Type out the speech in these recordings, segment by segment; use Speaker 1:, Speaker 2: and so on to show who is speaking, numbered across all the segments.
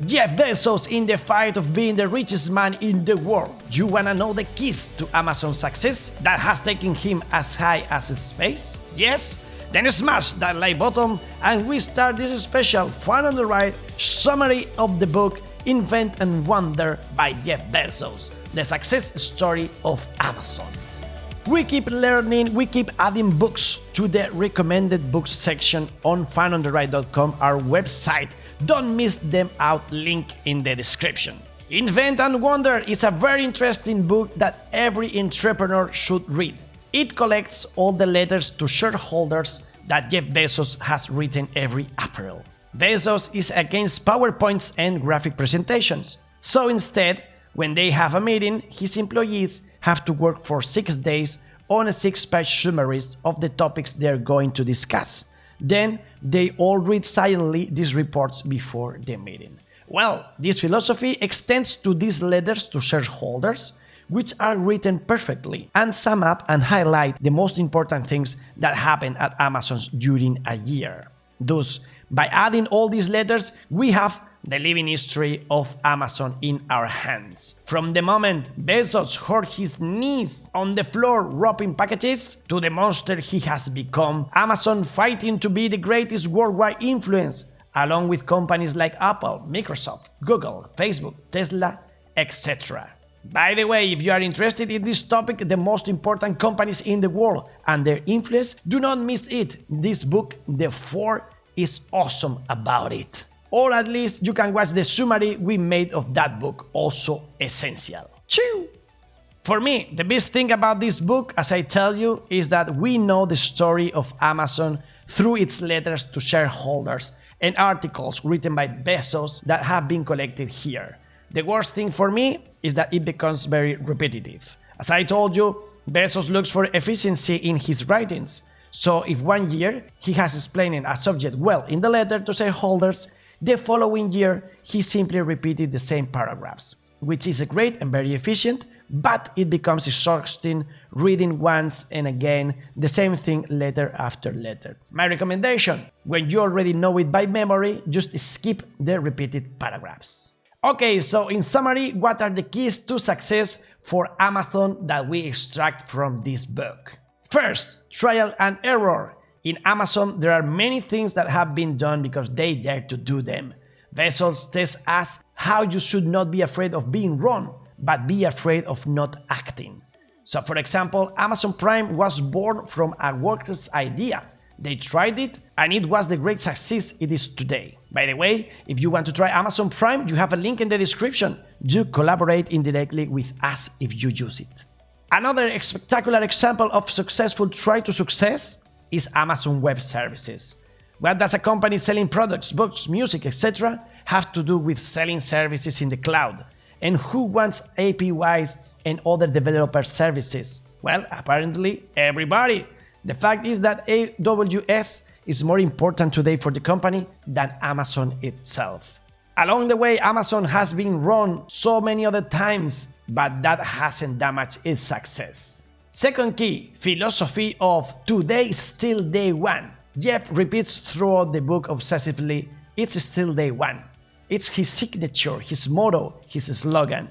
Speaker 1: Jeff Bezos in the fight of being the richest man in the world. You wanna know the keys to Amazon's success that has taken him as high as space? Yes? Then smash that like button and we start this special fun on the ride summary of the book Invent and Wonder by Jeff Bezos, the success story of Amazon. We keep learning, we keep adding books to the recommended books section on funontheright.com, our website. Don't miss them out, link in the description. Invent and Wonder is a very interesting book that every entrepreneur should read. It collects all the letters to shareholders that Jeff Bezos has written every April. Bezos is against PowerPoints and graphic presentations, so instead, when they have a meeting, his employees have to work for 6 days on a 6-page summaries of the topics they're going to discuss. Then they all read silently these reports before the meeting. Well, this philosophy extends to these letters to shareholders, which are written perfectly and sum up and highlight the most important things that happen at Amazon during a year. Thus, by adding all these letters, we have the living history of Amazon in our hands. From the moment Bezos hurt his knees on the floor wrapping packages to the monster he has become, Amazon fighting to be the greatest worldwide influence, along with companies like Apple, Microsoft, Google, Facebook, Tesla, etc. By the way, if you are interested in this topic, the most important companies in the world and their influence, do not miss it. This book, The 4, is awesome about it. Or at least you can watch the summary we made of that book, also essential. Chew! For me, the best thing about this book, as I tell you, is that we know the story of Amazon through its letters to shareholders and articles written by Bezos that have been collected here. The worst thing for me is that it becomes very repetitive. As I told you, Bezos looks for efficiency in his writings. So if one year he has explained a subject well in the letter to shareholders, the following year he simply repeated the same paragraphs, which is great and very efficient, but it becomes exhausting reading once and again the same thing letter after letter. My recommendation, when you already know it by memory, just skip the repeated paragraphs. Okay, so in summary, what are the keys to success for Amazon that we extract from this book? First, trial and error. In Amazon, there are many things that have been done because they dare to do them. Bezos tells us how you should not be afraid of being wrong, but be afraid of not acting. So for example, Amazon Prime was born from a worker's idea. They tried it, and it was the great success it is today. By the way, if you want to try Amazon Prime, you have a link in the description. You collaborate indirectly with us if you use it. Another spectacular example of successful try to success is Amazon Web Services. What does a company selling products, books, music, etc. have to do with selling services in the cloud? And who wants APIs and other developer services? Well, apparently everybody. The fact is that AWS is more important today for the company than Amazon itself. Along the way, Amazon has been wrong so many other times, but that hasn't damaged its success. Second key, philosophy of today is still day one. Jeff repeats throughout the book obsessively, it's still day one. It's his signature, his motto, his slogan.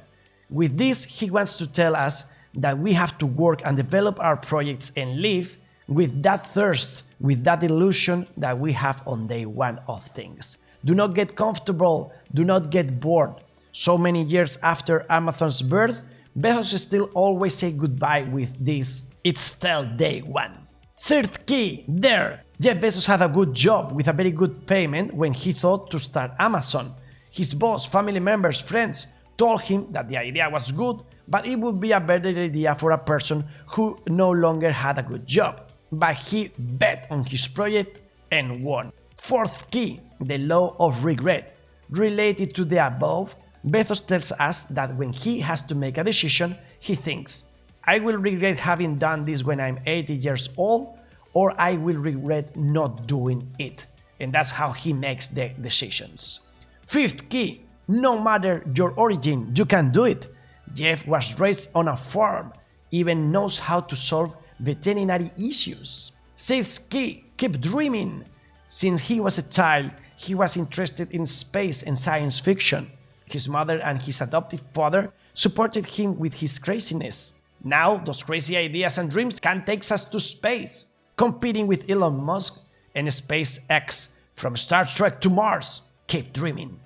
Speaker 1: With this, he wants to tell us that we have to work and develop our projects and live with that thirst, with that illusion that we have on day one of things. Do not get comfortable, do not get bored. So many years after Amazon's birth, Bezos still always say goodbye with this, it's still day one. Third key, there. Jeff Bezos had a good job with a very good payment when he thought to start Amazon. His boss, family members, friends told him that the idea was good, but it would be a better idea for a person who no longer had a good job. But he bet on his project and won. Fourth key, the law of regret. Related to the above, Bezos tells us that when he has to make a decision, he thinks, I will regret having done this when I'm 80 years old, or I will regret not doing it. And that's how he makes the decisions. Fifth key, no matter your origin, you can do it. Jeff was raised on a farm, even knows how to solve veterinary issues. Sixth key, keep dreaming. Since he was a child, he was interested in space and science fiction. His mother and his adoptive father supported him with his craziness. Now, those crazy ideas and dreams can take us to space, competing with Elon Musk and SpaceX from Star Trek to Mars. Keep dreaming.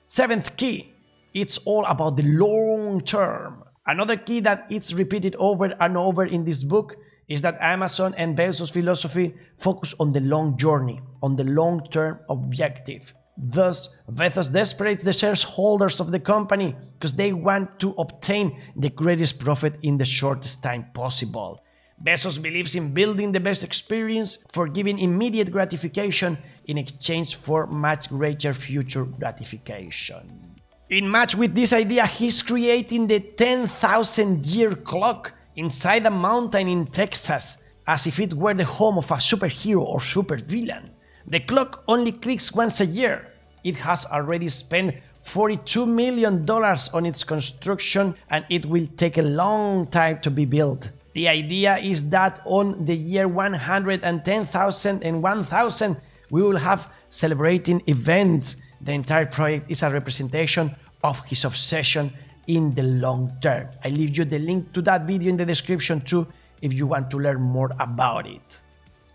Speaker 1: Seventh key, it's all about the long term. Another key that is repeated over and over in this book is that Amazon and Bezos' philosophy focus on the long journey, on the long-term objective. Thus, Bezos desperates the shareholders of the company because they want to obtain the greatest profit in the shortest time possible. Bezos believes in building the best experience for giving immediate gratification in exchange for much greater future gratification. In match with this idea, he's creating the 10,000-year clock inside a mountain in Texas, as if it were the home of a superhero or supervillain. The clock only clicks once a year. It has already spent $42 million on its construction, and it will take a long time to be built. The idea is that on the year 110,000 and 1,000, we will have celebrating events. The entire project is a representation of his obsession in the long term. I leave you the link to that video in the description too if you want to learn more about it.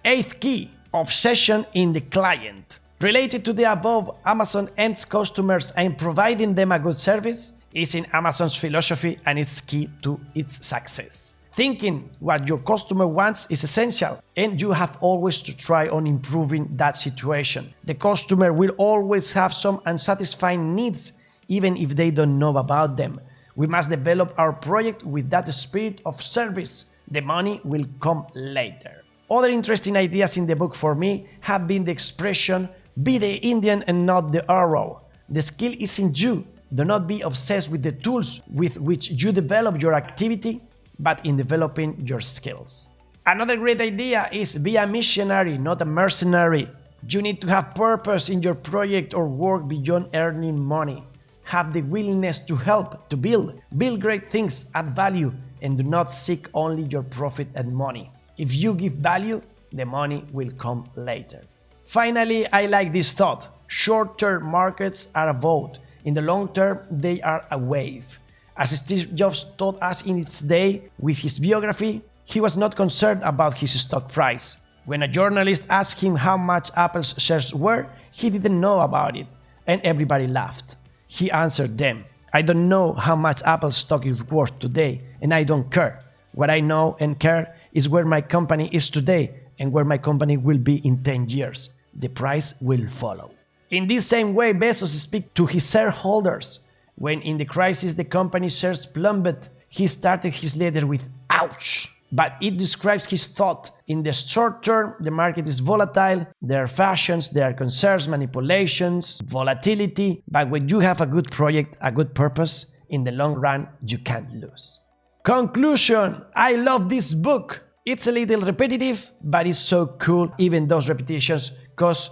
Speaker 1: Eighth key, obsession in the client. Related to the above, Amazon ends customers and providing them a good service is in Amazon's philosophy, and it's key to its success. Thinking what your customer wants is essential, and you have always to try on improving that situation. The customer will always have some unsatisfied needs, even if they don't know about them. We must develop our project with that spirit of service. The money will come later. Other interesting ideas in the book for me have been the expression, be the Indian and not the arrow. The skill is in you. Do not be obsessed with the tools with which you develop your activity, but in developing your skills. Another great idea is be a missionary, not a mercenary. You need to have purpose in your project or work beyond earning money. Have the willingness to help, to build great things, add value, and do not seek only your profit and money. If you give value, the money will come later. Finally, I like this thought. Short-term markets are a vote. In the long term, they are a wave. As Steve Jobs taught us in its day with his biography, he was not concerned about his stock price. When a journalist asked him how much Apple's shares were, he didn't know about it, and everybody laughed. He answered them, I don't know how much Apple's stock is worth today, and I don't care. What I know and care is where my company is today and where my company will be in 10 years. The price will follow. In this same way, Bezos speaks to his shareholders. When in the crisis the company shares plummeted, he started his letter with ouch. But it describes his thought. In the short term, the market is volatile, there are fashions, there are concerns, manipulations, volatility, but when you have a good project, a good purpose, in the long run, you can't lose. Conclusion, I love this book. It's a little repetitive, but it's so cool, even those repetitions, because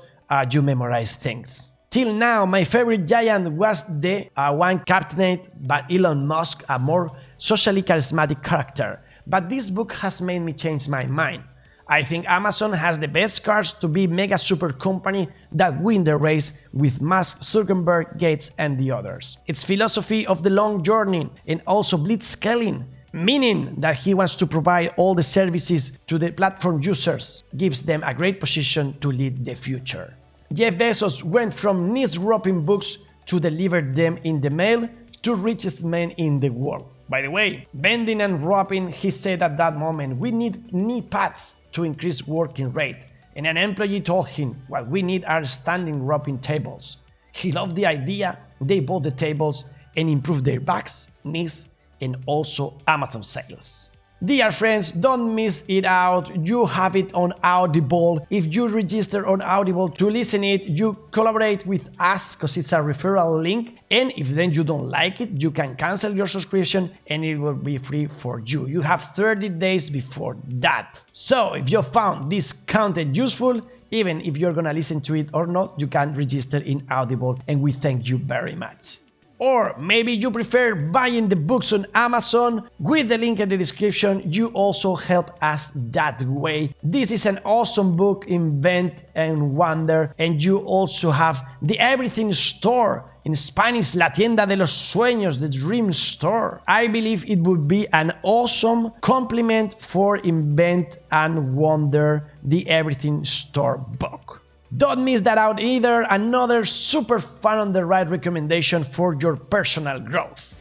Speaker 1: you memorize things. Till now, my favorite giant was the one captained by Elon Musk, a more socially charismatic character. But this book has made me change my mind. I think Amazon has the best cards to be mega super company that win the race with Musk, Zuckerberg, Gates and the others. Its philosophy of the long journey and also blitzscaling, meaning that he wants to provide all the services to the platform users, gives them a great position to lead the future. Jeff Bezos went from niche-wrapping books to deliver them in the mail to richest man in the world. By the way, bending and wrapping, he said at that moment, we need knee pads to increase working rate. And an employee told him, what we need are standing wrapping tables. He loved the idea, they bought the tables and improved their backs, knees, and also Amazon sales. Dear friends, don't miss it out. You have it on Audible. If you register on Audible to listen it, you collaborate with us because it's a referral link. And if then you don't like it, you can cancel your subscription and it will be free for you. You have 30 days before that. So if you found this content useful, even if you're gonna listen to it or not, you can register in Audible and we thank you very much. Or maybe you prefer buying the books on Amazon. With the link in the description, you also help us that way. This is an awesome book, Invent and Wonder, and you also have the Everything Store. In Spanish, La Tienda de los Sueños, the Dream Store. I believe it would be an awesome complement for Invent and Wonder, the Everything Store book. Don't miss that out either, another super fun on the right recommendation for your personal growth.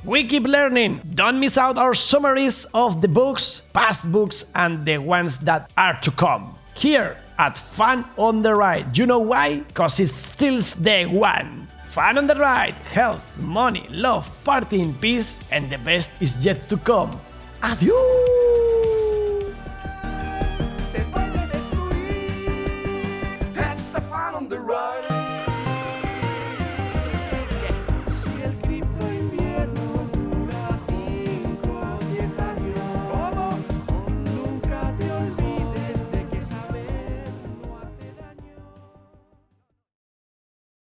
Speaker 1: We keep learning. Don't miss out our summaries of the books, past books, and the ones that are to come. Here at Fun on the Ride. You know why? Cause it's still the one. Fun on the ride, health, money, love, party in peace, and the best is yet to come. Adios!